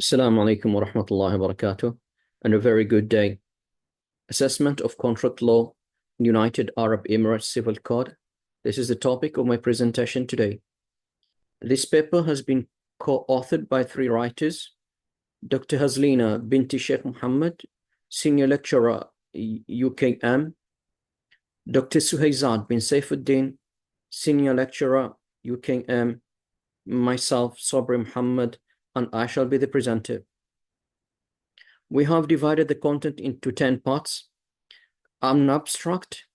Assalamu alaikum wa rahmatullahi wa barakatuh, and a very good day. Assessment of Contract Law in United Arab Emirates Civil Code. This is the topic of my presentation today. This paper has been co-authored by three writers: Dr. Hazlina Binti Sheikh Muhammad, Senior Lecturer, UKM; Dr. Suhaizad bin Saifuddin, Senior Lecturer, UKM; myself, Swabri Muhammad, and I shall be the presenter. We have divided the content into 10 parts: an abstract,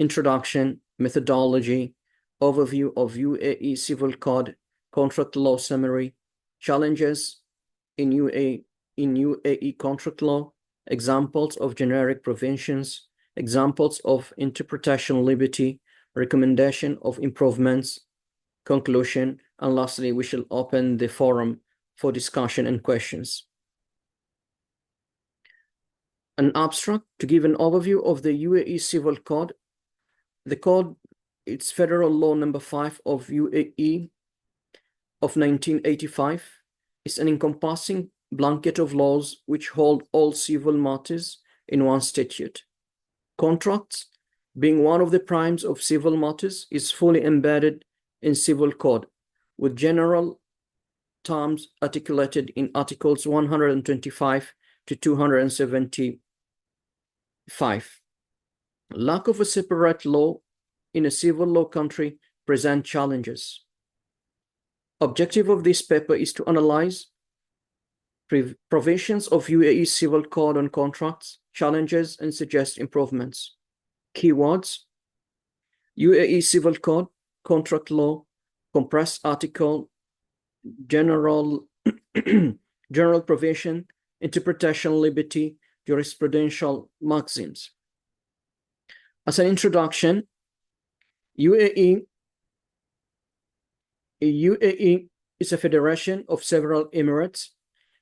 introduction, methodology, overview of UAE Civil Code, contract law summary, challenges in UAE contract law, examples of generic provisions, examples of interpretation liberty, recommendation of improvements, conclusion, and lastly, we shall open the forum for discussion and questions. An abstract to give an overview of the UAE Civil Code. The code, it's Federal Law number 5 of UAE of 1985. It's an encompassing blanket of laws which hold all civil matters in one statute. Contracts, being one of the primes of civil matters, is fully embedded in Civil Code, with general terms articulated in Articles 125 to 275. Lack of a separate law in a civil law country present challenges. Objective of this paper is to analyze provisions of UAE Civil Code on contracts, challenges, and suggest improvements. Keywords: UAE Civil Code, contract law, compressed article, general provision, interpretation liberty, jurisprudential maxims. As an introduction, UAE is a federation of several emirates,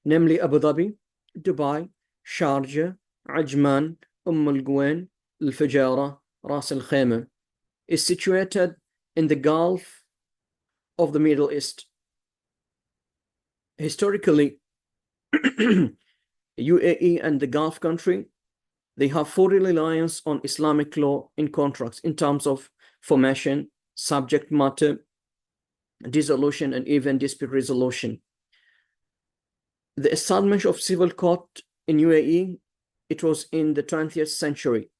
namely Abu Dhabi, Dubai, Sharjah, Ajman, Al Quwain, Al Fujara, Ras Al Khaimah. Is situated in the Gulf of the Middle East. Historically, UAE and the Gulf country, they have full reliance on Islamic law in contracts in terms of formation, subject matter, dissolution, and even dispute resolution. The establishment of civil court in UAE, it was in the 20th century.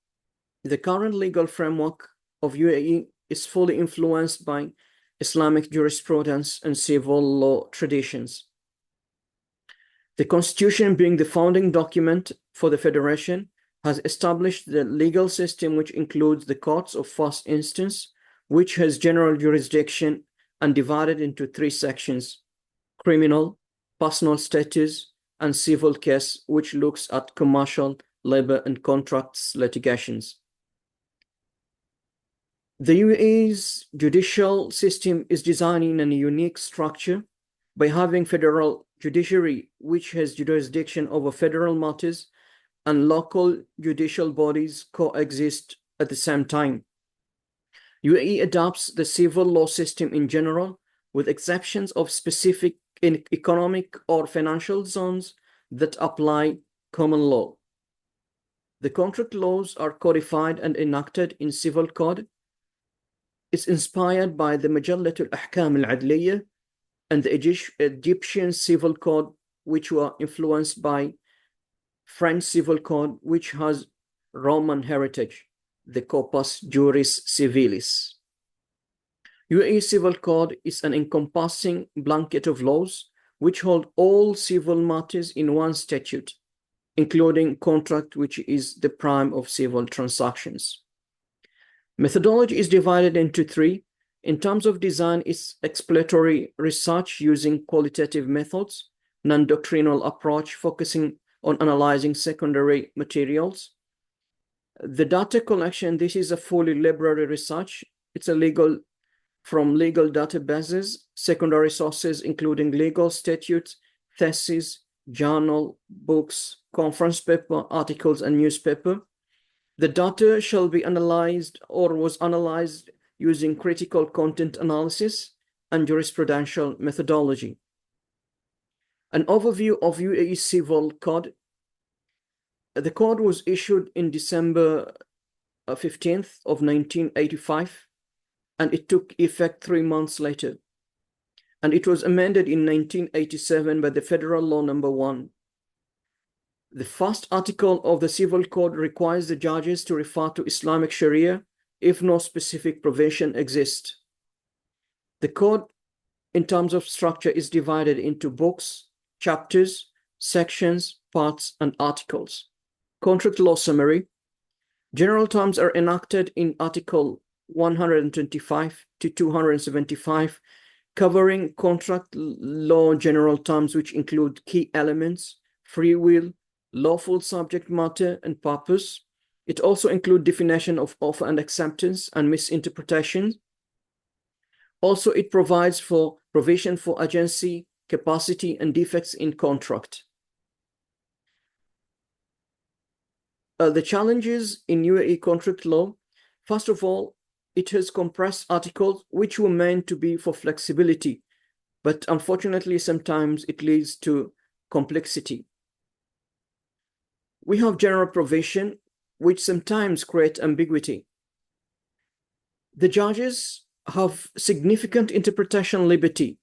The current legal framework of UAE is fully influenced by Islamic jurisprudence and civil law traditions. The Constitution, being the founding document for the Federation, has established the legal system which includes the courts of first instance, which has general jurisdiction and divided into 3 sections: criminal, personal status, and civil case, which looks at commercial, labor, and contracts litigations. The UAE's judicial system is designed in a unique structure by having federal judiciary, which has jurisdiction over federal matters, and local judicial bodies coexist at the same time. UAE adopts the civil law system in general, with exceptions of specific economic or financial zones that apply common law. The contract laws are codified and enacted in Civil Code. It's inspired by the Majallatul Ahkam al-Adliya and the Egyptian Civil Code, which were influenced by French Civil Code, which has Roman heritage, the Corpus Juris Civilis. UAE Civil Code is an encompassing blanket of laws which hold all civil matters in one statute, including contract, which is the prime of civil transactions. Methodology is divided into 3. In terms of design, it's exploratory research using qualitative methods, non-doctrinal approach focusing on analyzing secondary materials. The data collection, this is a fully library research. It's from legal databases, secondary sources including legal statutes, theses, journal, books, conference paper, articles, and newspaper. The data shall be analyzed or was analyzed using critical content analysis and jurisprudential methodology. An overview of UAE Civil Code. The code was issued in December 15th of 1985, and it took effect 3 months later. And it was amended in 1987 by the Federal Law Number 1. The first article of the Civil Code requires the judges to refer to Islamic Sharia if no specific provision exists. The code, in terms of structure, is divided into books, chapters, sections, parts, and articles. Contract law summary. General terms are enacted in Article 125 to 275, covering contract law general terms, which include key elements, free will, lawful subject matter, and purpose. It also includes definition of offer and acceptance and misinterpretation. Also, it provides for provision for agency, capacity, and defects in contract. The challenges in UAE contract law. First of all, it has compressed articles which were meant to be for flexibility, but unfortunately, sometimes it leads to complexity. We have general provision which sometimes create ambiguity. The judges have significant interpretation liberty,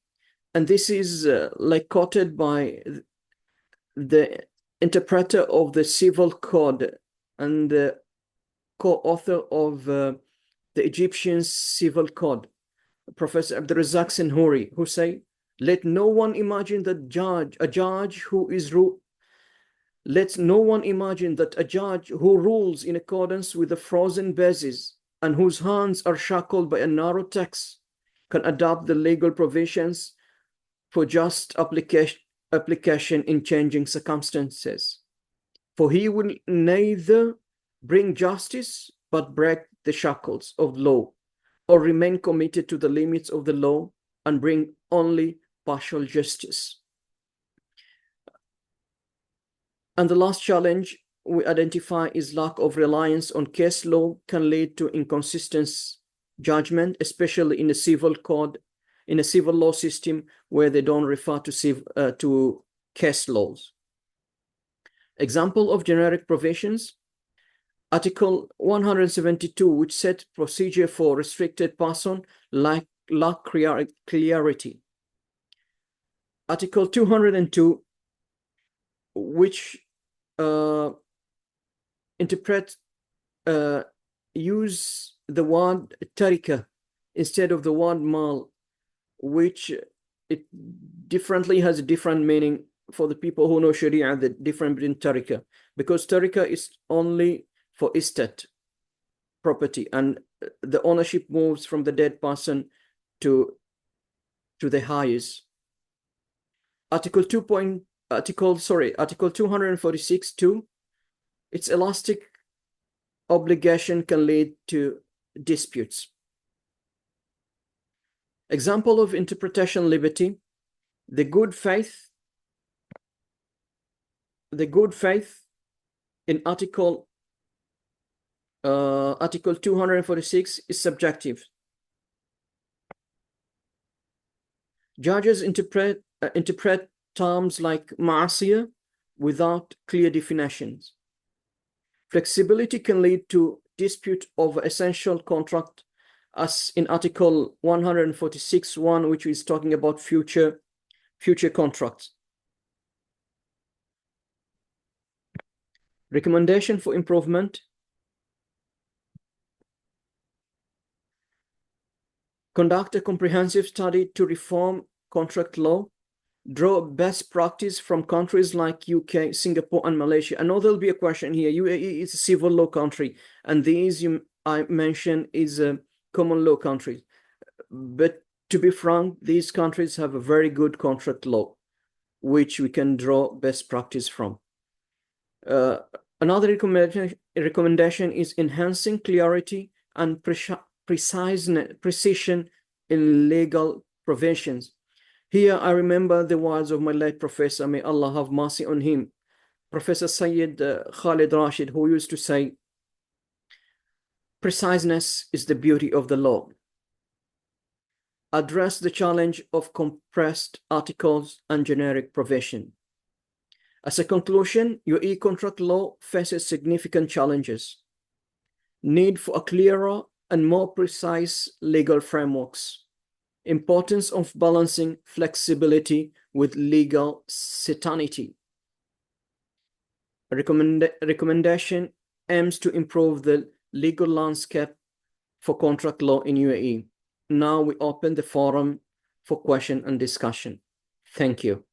and this is like quoted by the interpreter of the Civil Code and the co-author of the Egyptian Civil Code, Professor Abdurrazzaq Senhouri, who say, let no one imagine that a judge who rules in accordance with the frozen basis and whose hands are shackled by a narrow text can adopt the legal provisions for just application in changing circumstances. For he will neither bring justice but break the shackles of law, or remain committed to the limits of the law and bring only partial justice. And the last challenge we identify is lack of reliance on case law can lead to inconsistent judgment, especially in a civil code, in a civil law system where they don't refer to case laws. Example of generic provisions. Article 172, which set procedure for restricted person, lack clarity. Article 202, which use the word tarika instead of the word mal, which it differently has a different meaning for the people who know Sharia, the difference between tarika, because tarika is only for estate property, and the ownership moves from the dead person to the heirs. Article 246.2, its elastic obligation can lead to disputes. Example of interpretation liberty. The good faith in Article 246 is subjective. Judges interpret terms like ma'asiyah without clear definitions. Flexibility can lead to dispute over essential contract, as in Article 146.1, which is talking about future contracts. Recommendation for improvement. Conduct a comprehensive study to reform contract law. Draw best practice from countries like UK, Singapore, and Malaysia. I know there'll be a question here. UAE is a civil law country, and these I mentioned is a common law country. But to be frank, these countries have a very good contract law, which we can draw best practice from. Another recommendation is enhancing clarity and precision in legal provisions. Here, I remember the words of my late professor, may Allah have mercy on him, Professor Sayyid Khalid Rashid, who used to say, preciseness is the beauty of the law. address the challenge of compressed articles and generic provision. As a conclusion, UAE contract law faces significant challenges. Need for a clearer and more precise legal frameworks. Importance of balancing flexibility with legal certainty. A recommendation aims to improve the legal landscape for contract law in UAE. Now we open the forum for question and discussion. Thank you.